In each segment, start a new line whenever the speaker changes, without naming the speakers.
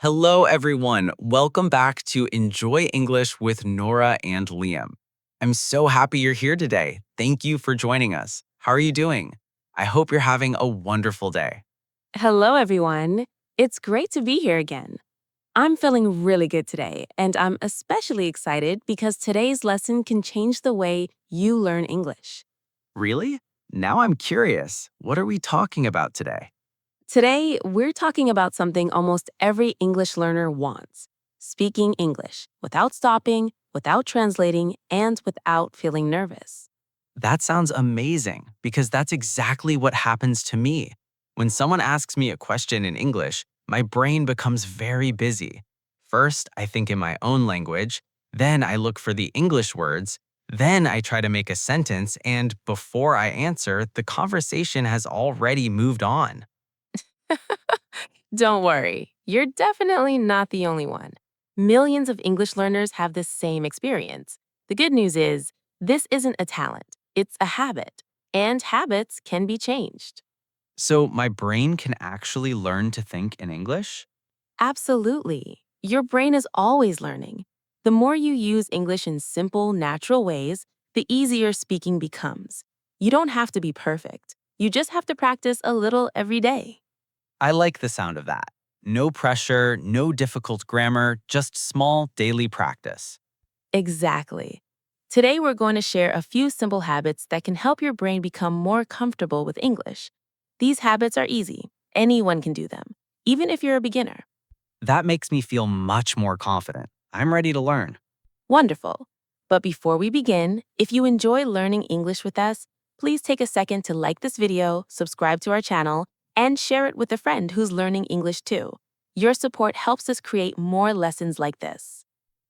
Hello, everyone. Welcome back to Enjoy English with Nora and Liam. I'm so happy you're here today. Thank you for joining us. How are you doing? I hope you're having a wonderful day.
Hello, everyone. It's great to be here again. I'm feeling really good today, and I'm especially excited because today's lesson can change the way you learn English.
Really? Now I'm curious. What are we talking about today?
Today, we're talking about something almost every English learner wants: speaking English without stopping, without translating, and without feeling nervous.
That sounds amazing because that's exactly what happens to me. When someone asks me a question in English, my brain becomes very busy. First, I think in my own language, then I look for the English words, then I try to make a sentence, and before I answer, the conversation has already moved on.
Don't worry, you're definitely not the only one. Millions of English learners have the same experience. The good news is, this isn't a talent, it's a habit, and habits can be changed.
So my brain can actually learn to think in English?
Absolutely. Your brain is always learning. The more you use English in simple, natural ways, the easier speaking becomes. You don't have to be perfect. You just have to practice a little every day.
I like the sound of that. No pressure, no difficult grammar, just small daily practice.
Exactly. Today, we're going to share a few simple habits that can help your brain become more comfortable with English. These habits are easy. Anyone can do them, even if you're a beginner.
That makes me feel much more confident. I'm ready to learn.
Wonderful. But before we begin, if you enjoy learning English with us, please take a second to like this video, subscribe to our channel, and share it with a friend who's learning English too. Your support helps us create more lessons like this.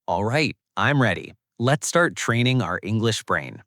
All right, I'm ready. Let's start training our English brain.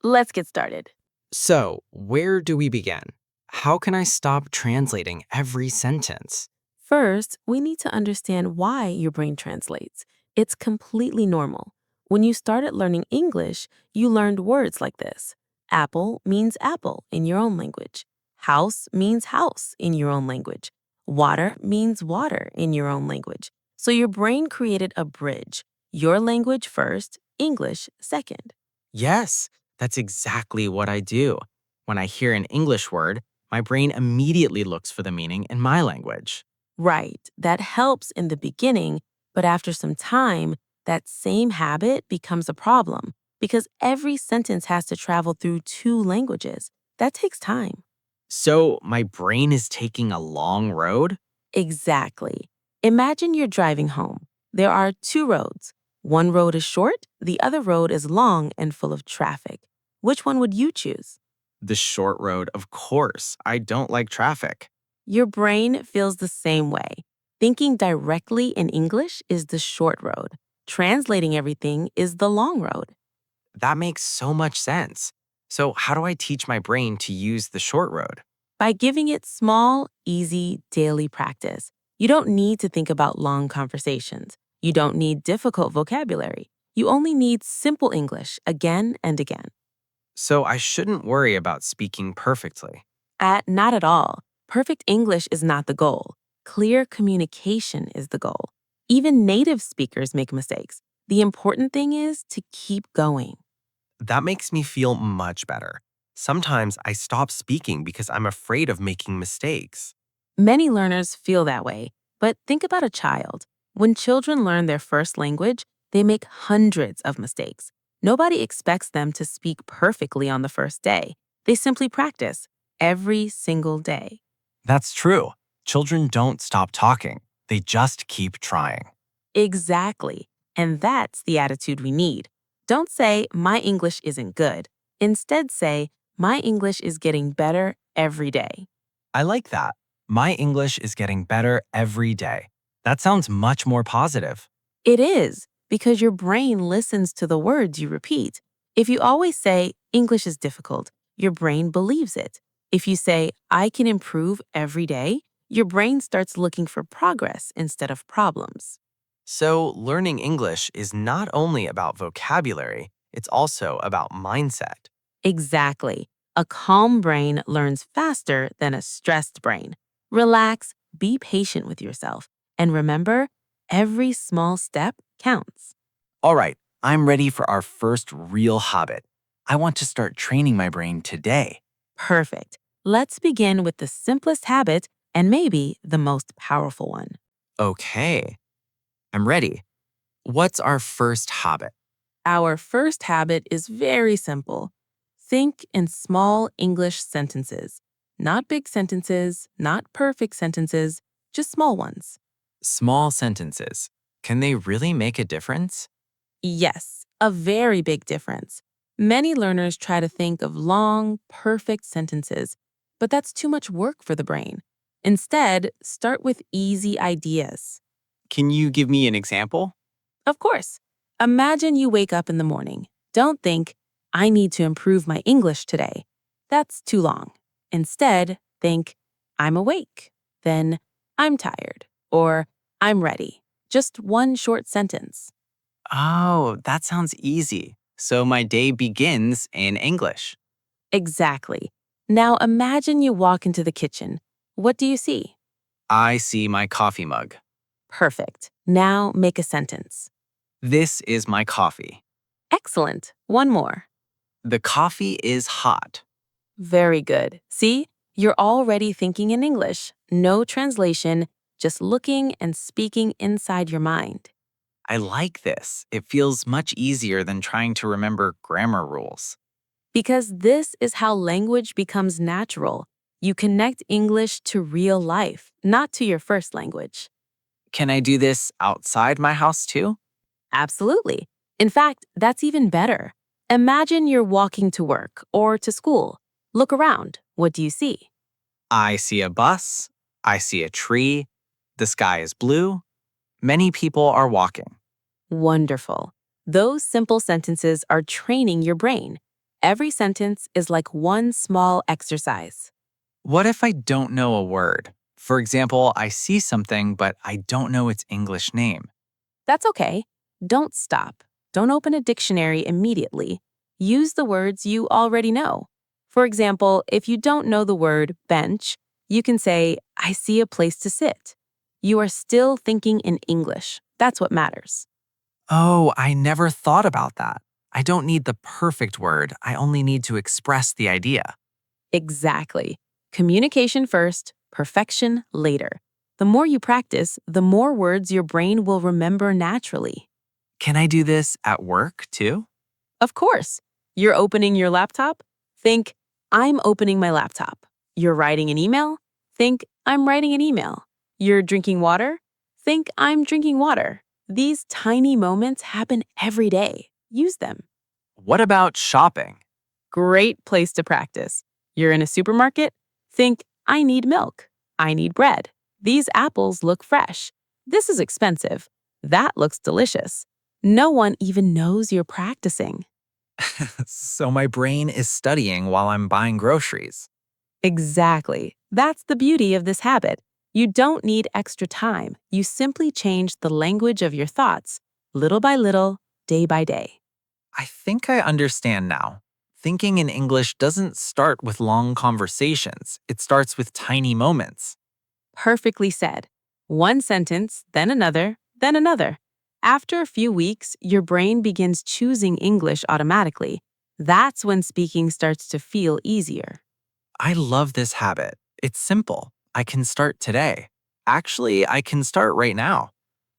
Let's get started.
So, where do we begin? How can I stop translating every sentence?
First, we need to understand why your brain translates. It's completely normal. When you started learning English, you learned words like this. Apple means apple in your own language. House means house in your own language. Water means water in your own language. So your brain created a bridge. Your language first, English second.
Yes, that's exactly what I do. When I hear an English word, my brain immediately looks for the meaning in my language.
Right, that helps in the beginning, but after some time, that same habit becomes a problem because every sentence has to travel through two languages. That takes time.
So, my brain is taking a long road?
Exactly. Imagine you're driving home. There are two roads. One road is short, the other road is long and full of traffic. Which one would you choose?
The short road, of course. I don't like traffic.
Your brain feels the same way. Thinking directly in English is the short road. Translating everything is the long road.
That makes so much sense. So, how do I teach my brain to use the short road?
By giving it small, easy, daily practice, you don't need to think about long conversations. You don't need difficult vocabulary. You only need simple English again and again.
So, I shouldn't worry about speaking perfectly.
Not at all. Perfect English is not the goal. Clear communication is the goal. Even native speakers make mistakes. The important thing is to keep going.
That makes me feel much better. Sometimes I stop speaking because I'm afraid of making mistakes.
Many learners feel that way, but think about a child. When children learn their first language, they make hundreds of mistakes. Nobody expects them to speak perfectly on the first day. They simply practice every single day.
That's true. Children don't stop talking, they just keep trying.
Exactly. And that's the attitude we need. Don't say, my English isn't good. Instead, say, my English is getting better every day.
I like that. My English is getting better every day. That sounds much more positive.
It is, because your brain listens to the words you repeat. If you always say, English is difficult, your brain believes it. If you say, I can improve every day, your brain starts looking for progress instead of problems.
So, learning English is not only about vocabulary, it's also about mindset.
Exactly. A calm brain learns faster than a stressed brain. Relax, be patient with yourself, And remember, every small step counts.
All right, I'm ready for our first real habit. I want to start training my brain today.
Perfect. Let's begin with the simplest habit and maybe the most powerful one.
Okay, I'm ready. What's our first habit?
Our first habit is very simple. Think in small English sentences. Not big sentences, not perfect sentences, just small ones.
Small sentences. Can they really make a difference?
Yes, a very big difference. Many learners try to think of long, perfect sentences, but that's too much work for the brain. Instead, start with easy ideas.
Can you give me an example?
Of course, imagine you wake up in the morning. Don't think, I need to improve my English today. That's too long. Instead, think, I'm awake. Then, I'm tired. Or, I'm ready. Just one short sentence.
Oh, that sounds easy. So my day begins in English.
Exactly. Now imagine you walk into the kitchen. What do you see?
I see my coffee mug.
Perfect. Now make a sentence.
This is my coffee.
Excellent. One more.
The coffee is hot.
Very good. See, you're already thinking in English. No translation, just looking and speaking inside your mind.
I like this. It feels much easier than trying to remember grammar rules.
Because this is how language becomes natural. You connect English to real life, not to your first language.
Can I do this outside my house too?
Absolutely. In fact, that's even better. Imagine you're walking to work or to school. Look around. What do you see?
I see a bus. I see a tree. The sky is blue. Many people are walking.
Wonderful. Those simple sentences are training your brain. Every sentence is like one small exercise.
What if I don't know a word? For example, I see something, but I don't know its English name.
That's okay. Don't stop. Don't open a dictionary immediately. Use the words you already know. For example, if you don't know the word bench, you can say, I see a place to sit. You are still thinking in English. That's what matters.
Oh, I never thought about that. I don't need the perfect word. I only need to express the idea.
Exactly. Communication first, perfection later. The more you practice, the more words your brain will remember naturally.
Can I do this at work too?
Of course, you're opening your laptop? Think, I'm opening my laptop. You're writing an email? Think, I'm writing an email. You're drinking water? Think, I'm drinking water. These tiny moments happen every day. Use them.
What about shopping?
Great place to practice. You're in a supermarket? Think, I need milk. I need bread. These apples look fresh. This is expensive. That looks delicious. No one even knows you're practicing.
So my brain is studying while I'm buying groceries.
Exactly. That's the beauty of this habit. You don't need extra time. You simply change the language of your thoughts, little by little, day by day.
I think I understand now. Thinking in English doesn't start with long conversations. It starts with tiny moments.
Perfectly said. One sentence, then another, then another. After a few weeks, your brain begins choosing English automatically. That's when speaking starts to feel easier.
I love this habit. It's simple. I can start today. Actually, I can start right now.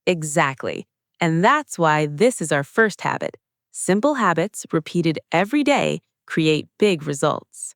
Exactly. And that's why this is our first habit. Simple habits repeated every day create big results.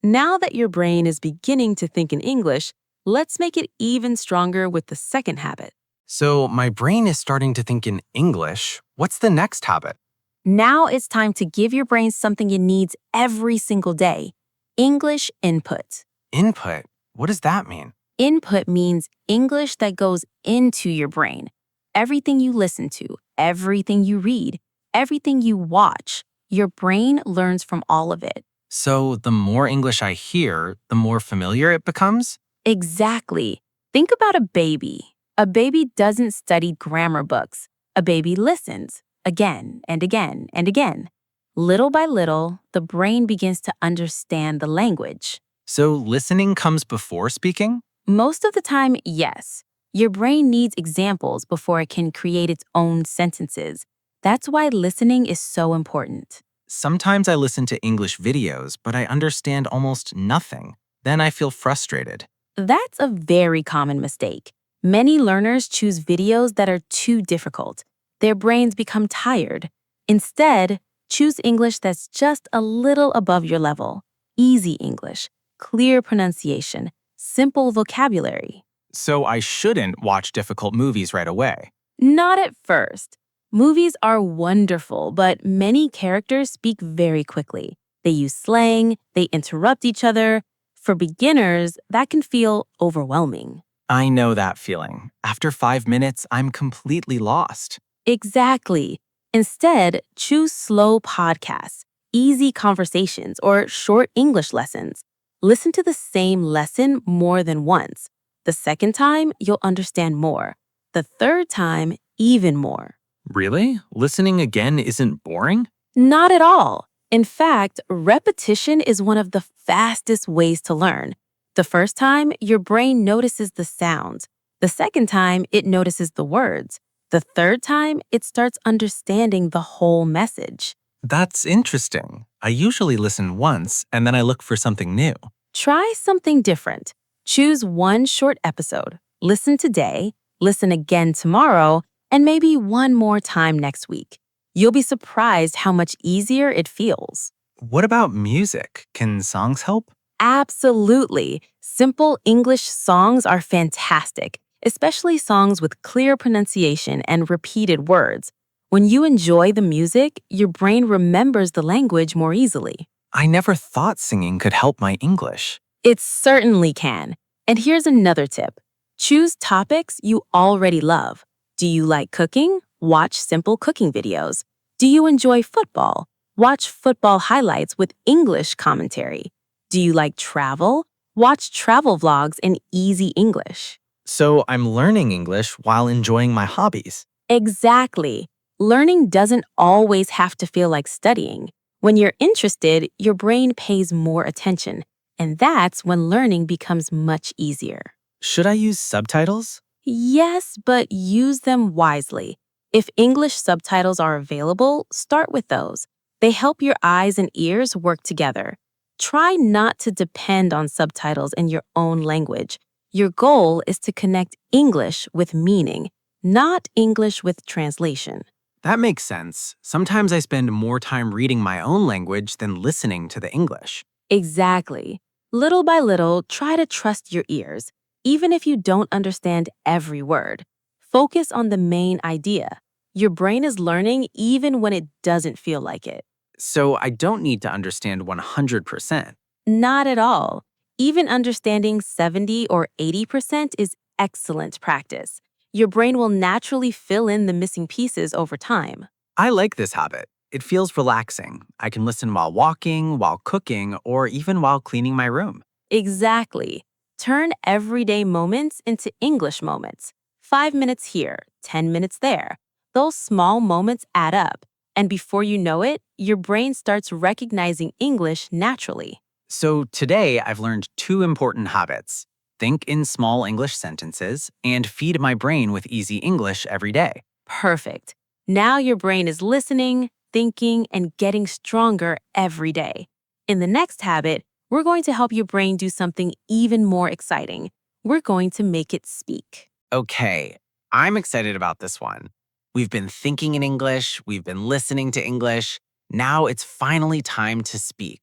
Now that your brain is beginning to think in English, let's make it even stronger with the second habit.
So my brain is starting to think in English. What's the next habit?
Now it's time to give your brain something it needs every single day. English input.
Input. What does that mean?
Input means English that goes into your brain. Everything you listen to, everything you read, everything you watch, your brain learns from all of it.
So the more English I hear, the more familiar it becomes?
Exactly. Think about a baby. A baby doesn't study grammar books. A baby listens again and again and again. Little by little, the brain begins to understand the language.
So listening comes before speaking?
Most of the time, yes. Your brain needs examples before it can create its own sentences. That's why listening is so important.
Sometimes I listen to English videos, but I understand almost nothing. Then I feel frustrated.
That's a very common mistake. Many learners choose videos that are too difficult. Their brains become tired. Instead, choose English that's just a little above your level. Easy English, clear pronunciation, simple vocabulary.
So I shouldn't watch difficult movies right away.
Not at first. Movies are wonderful, but many characters speak very quickly. They use slang, they interrupt each other. For beginners, that can feel overwhelming.
I know that feeling. After 5 minutes, I'm completely lost.
Exactly. Instead, choose slow podcasts, easy conversations, or short English lessons. Listen to the same lesson more than once. The second time, you'll understand more. The third time, even more.
Really? Listening again isn't boring?
Not at all. In fact, repetition is one of the fastest ways to learn. The first time, your brain notices the sounds. The second time, it notices the words. The third time, it starts understanding the whole message.
That's interesting. I usually listen once and then I look for something new.
Try something different. Choose one short episode. Listen today, listen again tomorrow, and maybe one more time next week. You'll be surprised how much easier it feels.
What about music? Can songs help?
Absolutely. Simple English songs are fantastic, especially songs with clear pronunciation and repeated words. When you enjoy the music, your brain remembers the language more easily.
I never thought singing could help my English.
It certainly can. And here's another tip. Choose topics you already love. Do you like cooking? Watch simple cooking videos. Do you enjoy football? Watch football highlights with English commentary. Do you like travel? Watch travel vlogs in easy English.
So I'm learning English while enjoying my hobbies.
Exactly. Learning doesn't always have to feel like studying. When you're interested, your brain pays more attention, and that's when learning becomes much easier.
Should I use subtitles?
Yes, but use them wisely. If English subtitles are available, start with those. They help your eyes and ears work together. Try not to depend on subtitles in your own language. Your goal is to connect English with meaning, not English with translation.
That makes sense. Sometimes I spend more time reading my own language than listening to the English.
Exactly. Little by little, try to trust your ears, even if you don't understand every word. Focus on the main idea. Your brain is learning even when it doesn't feel like it.
So I don't need to understand 100%.
Not at all. Even understanding 70 or 80% is excellent practice. Your brain will naturally fill in the missing pieces over time.
I like this habit. It feels relaxing. I can listen while walking, while cooking, or even while cleaning my room.
Exactly. Turn everyday moments into English moments. 5 minutes here, 10 minutes there. Those small moments add up. And before you know it, your brain starts recognizing English naturally.
So today I've learned two important habits. Think in small English sentences and feed my brain with easy English every day.
Perfect. Now your brain is listening, thinking, and getting stronger every day. In the next habit, we're going to help your brain do something even more exciting. We're going to make it speak.
Okay, I'm excited about this one. We've been thinking in English, we've been listening to English. Now it's finally time to speak.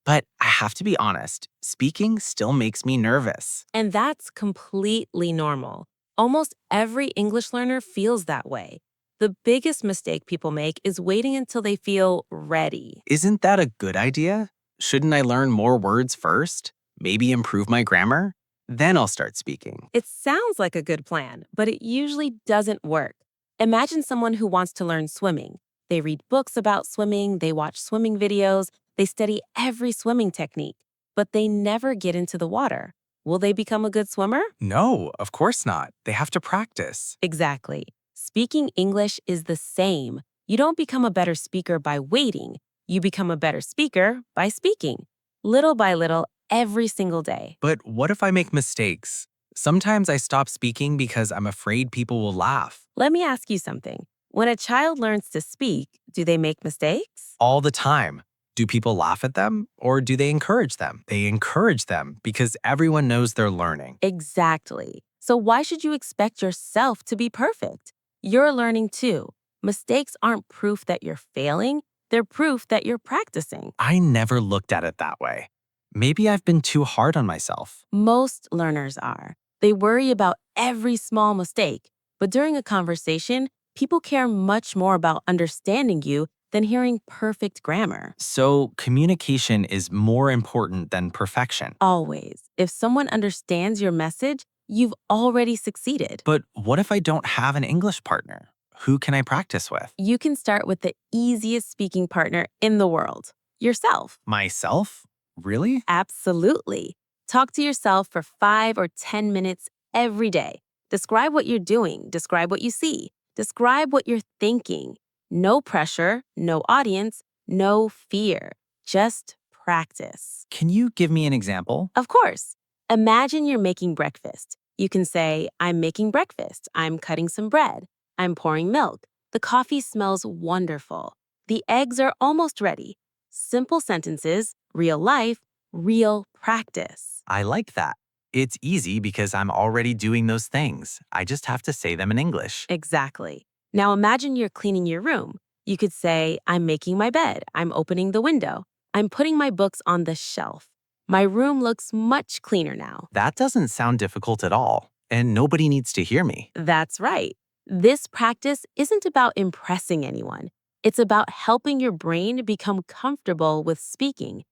But I have to be honest, speaking still makes me nervous.
And that's completely normal. Almost every English learner feels that way. The biggest mistake people make is waiting until they feel ready.
Isn't that a good idea? Shouldn't I learn more words first? Maybe improve my grammar? Then I'll start speaking.
It sounds like a good plan, but it usually doesn't work. Imagine someone who wants to learn swimming. They read books about swimming, they watch swimming videos, they study every swimming technique, but they never get into the water. Will they become a good swimmer?
No, of course not. They have to practice.
Exactly. Speaking English is the same. You don't become a better speaker by waiting. You become a better speaker by speaking. Little by little, every single day.
But what if I make mistakes? Sometimes I stop speaking because I'm afraid people will laugh.
Let me ask you something. When a child learns to speak, do they make mistakes?
All the time. Do people laugh at them or do they encourage them? They encourage them because everyone knows they're learning.
Exactly. So why should you expect yourself to be perfect? You're learning too. Mistakes aren't proof that you're failing, they're proof that you're practicing.
I never looked at it that way. Maybe I've been too hard on myself.
Most learners are. They worry about every small mistake, but during a conversation, people care much more about understanding you than hearing perfect grammar.
So communication is more important than perfection.
Always. If someone understands your message, you've already succeeded.
But what if I don't have an English partner? Who can I practice with?
You can start with the easiest speaking partner in the world, yourself.
Myself? Really?
Absolutely. Talk to yourself for 5 or 10 minutes every day. Describe what you're doing, describe what you see, describe what you're thinking. No pressure, no audience, no fear. Just practice.
Can you give me an example?
Of course. Imagine you're making breakfast. You can say, I'm making breakfast. I'm cutting some bread. I'm pouring milk. The coffee smells wonderful. The eggs are almost ready. Simple sentences, real life, real practice.
I like that. It's easy because I'm already doing those things. I just have to say them in English.
Exactly. Now imagine you're cleaning your room. You could say, I'm making my bed. I'm opening the window. I'm putting my books on the shelf. My room looks much cleaner now.
That doesn't sound difficult at all, and nobody needs to hear me.
That's right. This practice isn't about impressing anyone. It's about helping your brain become comfortable with speaking.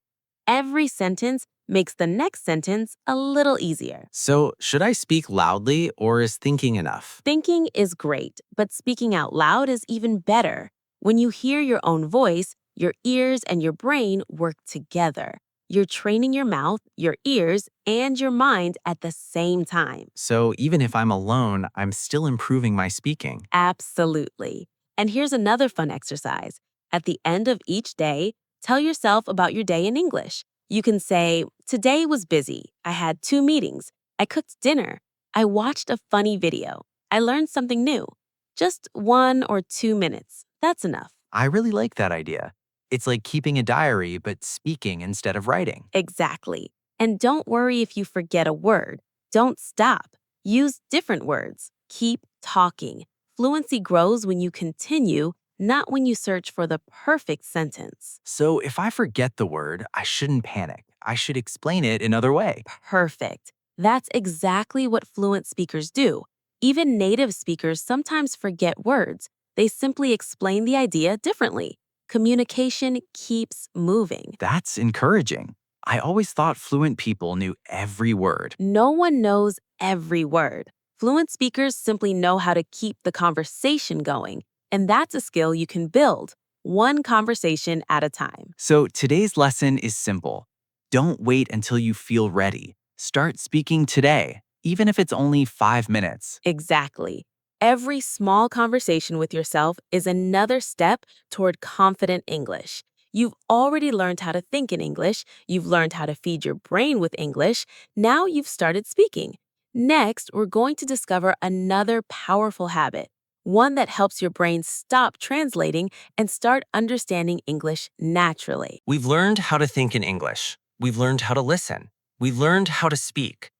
Every sentence makes the next sentence a little easier.
So, should I speak loudly or is thinking enough?
Thinking is great, but speaking out loud is even better. When you hear your own voice, your ears and your brain work together. You're training your mouth, your ears, and your mind at the same time.
So, even if I'm alone, I'm still improving my speaking.
Absolutely. And here's another fun exercise. At the end of each day, tell yourself about your day in English. You can say, today was busy. I had 2 meetings. I cooked dinner. I watched a funny video. I learned something new. Just 1 or 2 minutes. That's enough.
I really like that idea. It's like keeping a diary, but speaking instead of writing.
Exactly. And don't worry if you forget a word. Don't stop. Use different words. Keep talking. Fluency grows when you continue, not when you search for the perfect sentence.
So, if I forget the word, I shouldn't panic. I should explain it another way.
Perfect. That's exactly what fluent speakers do. Even native speakers sometimes forget words. They simply explain the idea differently. Communication keeps moving.
That's encouraging. I always thought fluent people knew every word.
No one knows every word. Fluent speakers simply know how to keep the conversation going, and that's a skill you can build, one conversation at a time.
So, today's lesson is simple. Don't wait until you feel ready. Start speaking today, even if it's only 5 minutes.
Exactly. Every small conversation with yourself is another step toward confident English. You've already learned how to think in English, you've learned how to feed your brain with English, now you've started speaking. Next, we're going to discover another powerful habit, one that helps your brain stop translating and start understanding English naturally.
We've learned how to think in English. We've learned how to listen. We've learned how to speak.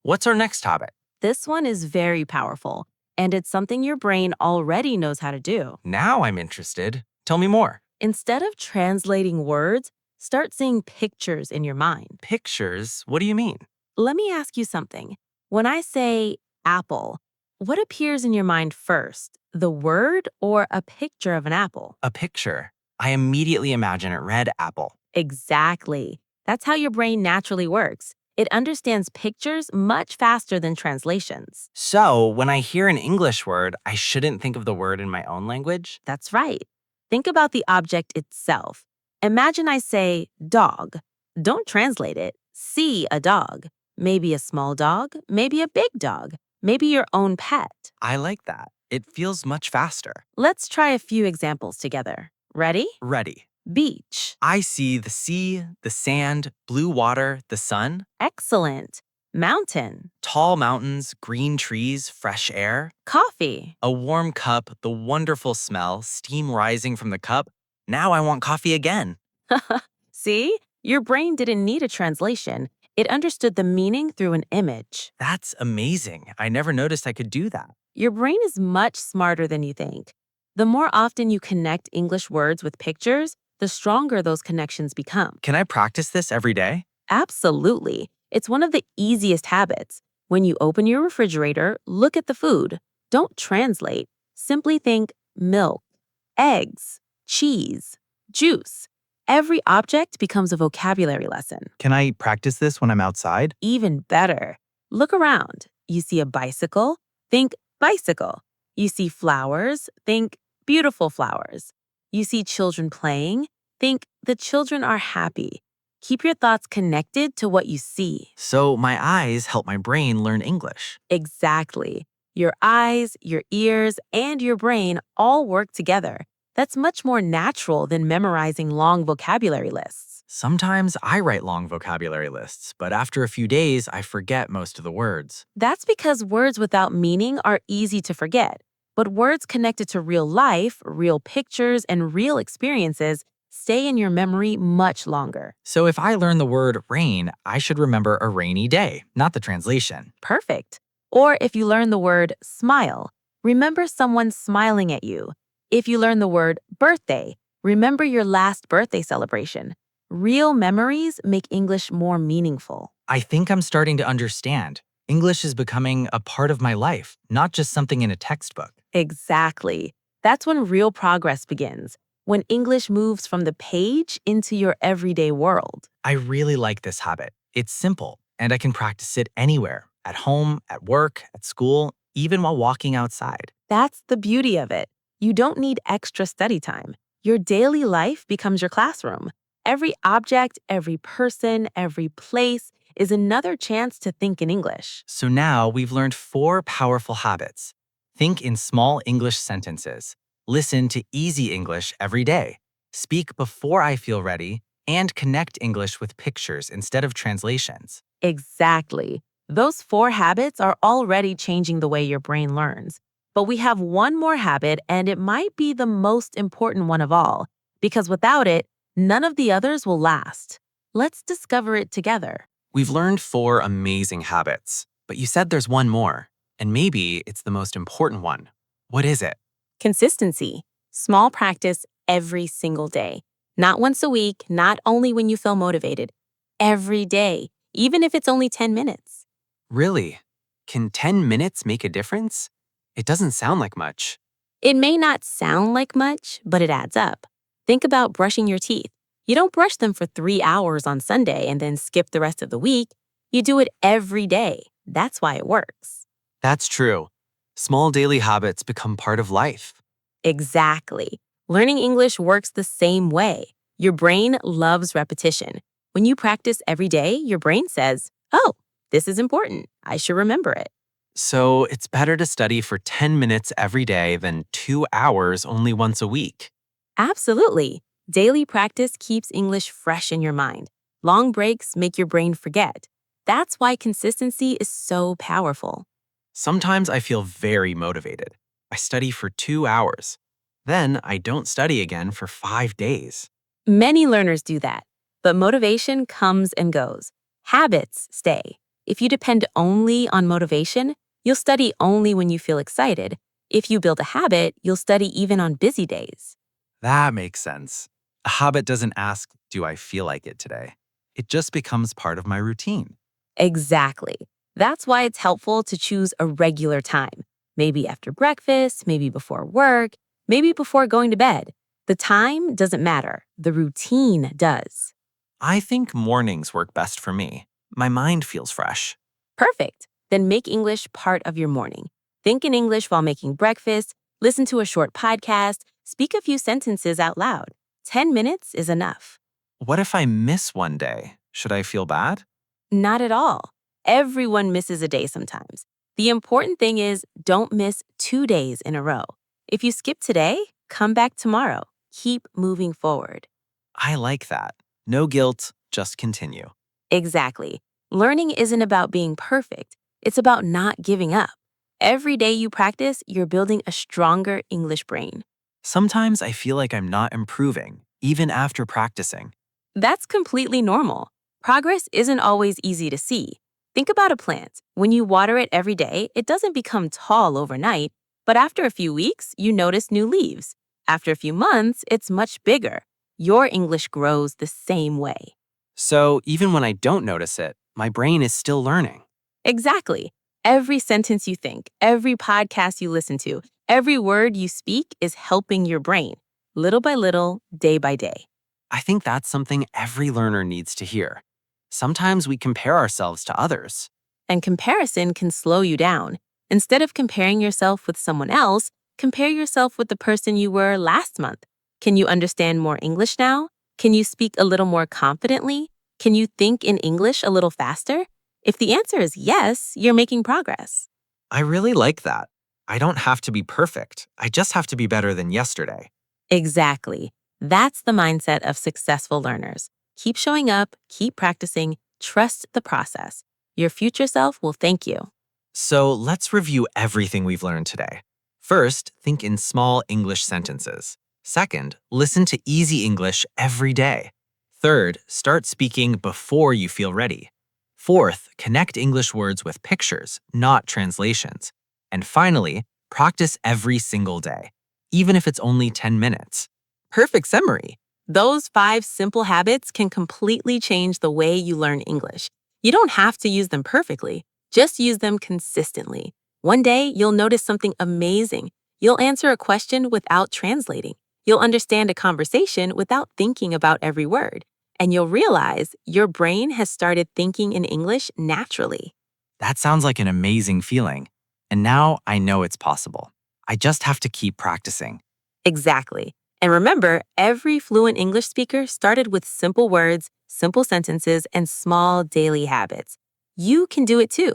What's our next habit?
This one is very powerful, and it's something your brain already knows how to do.
Now I'm interested. Tell me more.
Instead of translating words, start seeing pictures in your mind.
Pictures? What do you mean?
Let me ask you something. When I say apple, what appears in your mind first, the word or a picture of an apple?
A picture. I immediately imagine a red apple.
Exactly. That's how your brain naturally works. It understands pictures much faster than translations.
So, when I hear an English word, I shouldn't think of the word in my own language?
That's right. Think about the object itself. Imagine I say dog. Don't translate it. See a dog. Maybe a small dog, maybe a big dog, maybe your own pet.
I like that. It feels much faster.
Let's try a few examples together. Ready?
Ready.
Beach.
I see the sea, the sand, blue water, the sun.
Excellent. Mountain.
Tall mountains, green trees, fresh air.
Coffee.
A warm cup, the wonderful smell, steam rising from the cup. Now I want coffee again.
See? Your brain didn't need a translation. It understood the meaning through an image.
That's amazing. I never noticed I could do that.
Your brain is much smarter than you think. The more often you connect English words with pictures, the stronger those connections become.
Can I practice this every day?
Absolutely. It's one of the easiest habits. When you open your refrigerator, look at the food. Don't translate. Simply think milk, eggs, cheese, juice. Every object becomes a vocabulary lesson.
Can I practice this when I'm outside?
Even better. Look around. You see a bicycle? Think bicycle. You see flowers? Think beautiful flowers. You see children playing? Think the children are happy. Keep your thoughts connected to what you see.
So my eyes help my brain learn English.
Exactly. Your eyes, your ears, and your brain all work together. That's much more natural than memorizing long vocabulary lists.
Sometimes I write long vocabulary lists, but after a few days, I forget most of the words.
That's because words without meaning are easy to forget. But words connected to real life, real pictures, and real experiences stay in your memory much longer.
So if I learn the word rain, I should remember a rainy day, not the translation.
Perfect. Or if you learn the word smile, remember someone smiling at you. If you learn the word birthday, remember your last birthday celebration. Real memories make English more meaningful.
I think I'm starting to understand. English is becoming a part of my life, not just something in a textbook.
Exactly. That's when real progress begins, when English moves from the page into your everyday world.
I really like this habit. It's simple, and I can practice it anywhere, at home, at work, at school, even while walking outside.
That's the beauty of it. You don't need extra study time. Your daily life becomes your classroom. Every object, every person, every place is another chance to think in English.
So now we've learned 4 powerful habits. Think in small English sentences. Listen to easy English every day. Speak before I feel ready, and connect English with pictures instead of translations.
Exactly. Those 4 habits are already changing the way your brain learns. But we have one more habit, and it might be the most important one of all, because without it, none of the others will last. Let's discover it together.
We've learned 4 amazing habits, but you said there's one more, and maybe it's the most important one. What is it?
Consistency. Small practice every single day. Not once a week, not only when you feel motivated. Every day, even if it's only 10 minutes.
Really? Can 10 minutes make a difference? It doesn't sound like much.
It may not sound like much, but it adds up. Think about brushing your teeth. You don't brush them for 3 hours on Sunday and then skip the rest of the week. You do it every day. That's why it works.
That's true. Small daily habits become part of life.
Exactly. Learning English works the same way. Your brain loves repetition. When you practice every day, your brain says, "Oh, this is important. I should remember it."
So it's better to study for 10 minutes every day than 2 hours only once a week.
Absolutely. Daily practice keeps English fresh in your mind. Long breaks make your brain forget. That's why consistency is so powerful.
Sometimes I feel very motivated. I study for 2 hours. Then I don't study again for 5 days.
Many learners do that, but motivation comes and goes. Habits stay. If you depend only on motivation, you'll study only when you feel excited. If you build a habit, you'll study even on busy days.
That makes sense. A habit doesn't ask, do I feel like it today? It just becomes part of my routine.
Exactly. That's why it's helpful to choose a regular time. Maybe after breakfast, maybe before work, maybe before going to bed. The time doesn't matter. The routine does.
I think mornings work best for me. My mind feels fresh.
Perfect. Then make English part of your morning. Think in English while making breakfast, listen to a short podcast, speak a few sentences out loud. 10 minutes is enough.
What if I miss one day? Should I feel bad?
Not at all. Everyone misses a day sometimes. The important thing is don't miss 2 days in a row. If you skip today, come back tomorrow. Keep moving forward.
I like that. No guilt, just continue.
Exactly. Learning isn't about being perfect, it's about not giving up. Every day you practice, you're building a stronger English brain.
Sometimes I feel like I'm not improving, even after practicing.
That's completely normal. Progress isn't always easy to see. Think about a plant. When you water it every day, it doesn't become tall overnight, but after a few weeks, you notice new leaves. After a few months, it's much bigger. Your English grows the same way.
So even when I don't notice it, my brain is still learning.
Exactly. Every sentence you think, every podcast you listen to, every word you speak is helping your brain, little by little, day by day.
I think that's something every learner needs to hear. Sometimes we compare ourselves to others.
And comparison can slow you down. Instead of comparing yourself with someone else, compare yourself with the person you were last month. Can you understand more English now? Can you speak a little more confidently? Can you think in English a little faster? If the answer is yes, you're making progress.
I really like that. I don't have to be perfect. I just have to be better than yesterday.
Exactly. That's the mindset of successful learners. Keep showing up, keep practicing, trust the process. Your future self will thank you.
So let's review everything we've learned today. First, think in small English sentences. Second, listen to easy English every day. Third, start speaking before you feel ready. Fourth, connect English words with pictures, not translations. And finally, practice every single day, even if it's only 10 minutes. Perfect summary.
Those 5 simple habits can completely change the way you learn English. You don't have to use them perfectly, just use them consistently. One day, you'll notice something amazing. You'll answer a question without translating. You'll understand a conversation without thinking about every word. And you'll realize your brain has started thinking in English naturally.
That sounds like an amazing feeling. And now I know it's possible. I just have to keep practicing.
Exactly. And remember, every fluent English speaker started with simple words, simple sentences, and small daily habits. You can do it too.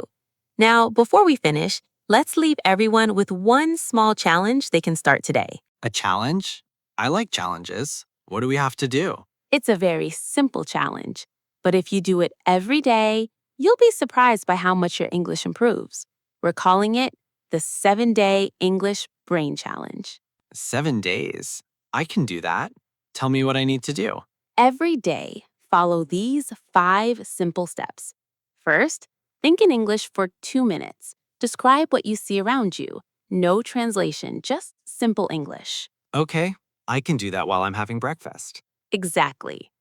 Now, before we finish, let's leave everyone with one small challenge they can start today.
A challenge? I like challenges. What do we have to do?
It's a very simple challenge, but if you do it every day, you'll be surprised by how much your English improves. We're calling it the 7-Day English Brain Challenge.
7 days. I can do that. Tell me what I need to do.
Every day, follow these 5 simple steps. First, think in English for 2 minutes. Describe what you see around you. No translation, just simple English.
Okay, I can do that while I'm having breakfast.
Exactly.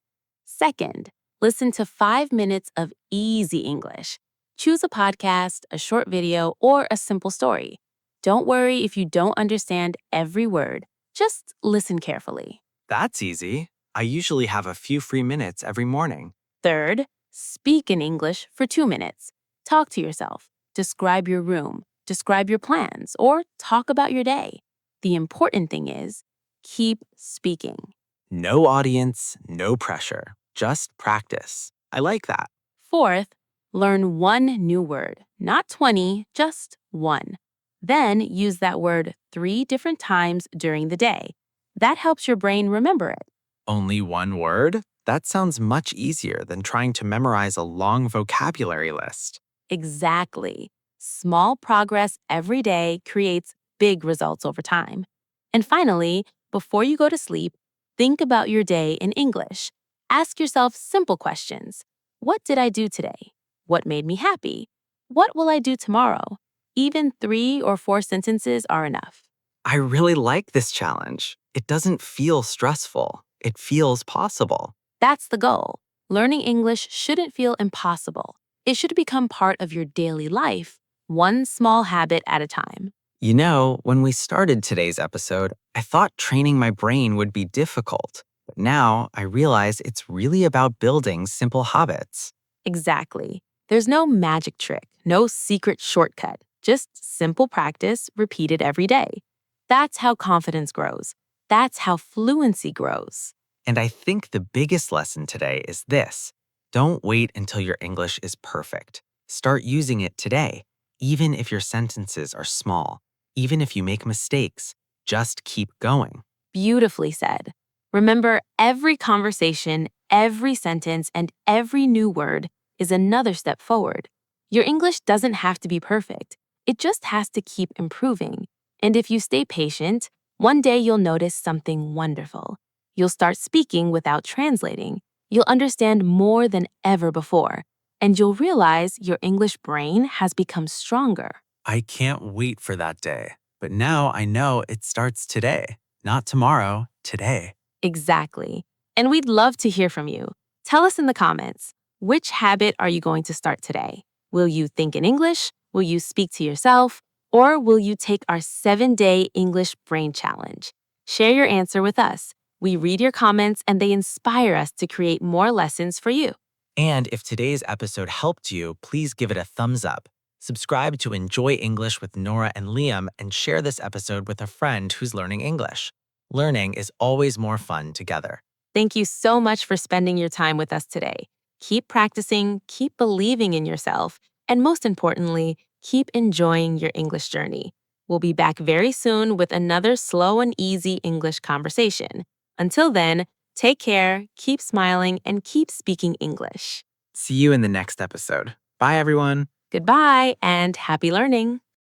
Second, listen to 5 minutes of easy English. Choose a podcast, a short video, or a simple story. Don't worry if you don't understand every word. Just listen carefully.
That's easy. I usually have a few free minutes every morning.
Third, speak in English for 2 minutes. Talk to yourself. Describe your room. Describe your plans, or talk about your day. The important thing is, keep speaking.
No audience, no pressure. Just practice. I like that.
Fourth, learn one new word, not 20, just one. Then use that word 3 different times during the day. That helps your brain remember it.
Only one word? That sounds much easier than trying to memorize a long vocabulary list.
Exactly. Small progress every day creates big results over time. And finally, before you go to sleep, think about your day in English. Ask yourself simple questions. What did I do today? What made me happy? What will I do tomorrow? Even 3 or 4 sentences are enough.
I really like this challenge. It doesn't feel stressful. It feels possible.
That's the goal. Learning English shouldn't feel impossible. It should become part of your daily life, one small habit at a time.
You know, when we started today's episode, I thought training my brain would be difficult. But now I realize it's really about building simple habits.
Exactly. There's no magic trick, no secret shortcut, just simple practice repeated every day. That's how confidence grows. That's how fluency grows.
And I think the biggest lesson today is this. Don't wait until your English is perfect. Start using it today, even if your sentences are small, even if you make mistakes. Just keep going.
Beautifully said. Remember, every conversation, every sentence, and every new word is another step forward. Your English doesn't have to be perfect. It just has to keep improving. And if you stay patient, one day you'll notice something wonderful. You'll start speaking without translating. You'll understand more than ever before. And you'll realize your English brain has become stronger.
I can't wait for that day. But now I know it starts today, not tomorrow, today.
Exactly. And we'd love to hear from you. Tell us in the comments, which habit are you going to start today? Will you think in English? Will you speak to yourself? Or will you take our 7-day English Brain Challenge? Share your answer with us. We read your comments and they inspire us to create more lessons for you.
And if today's episode helped you, please give it a thumbs up. Subscribe to Enjoy English with Nora and Liam and share this episode with a friend who's learning English. Learning is always more fun together.
Thank you so much for spending your time with us today. Keep practicing, keep believing in yourself, and most importantly, keep enjoying your English journey. We'll be back very soon with another slow and easy English conversation. Until then, take care, keep smiling, and keep speaking English.
See you in the next episode. Bye, everyone.
Goodbye and happy learning.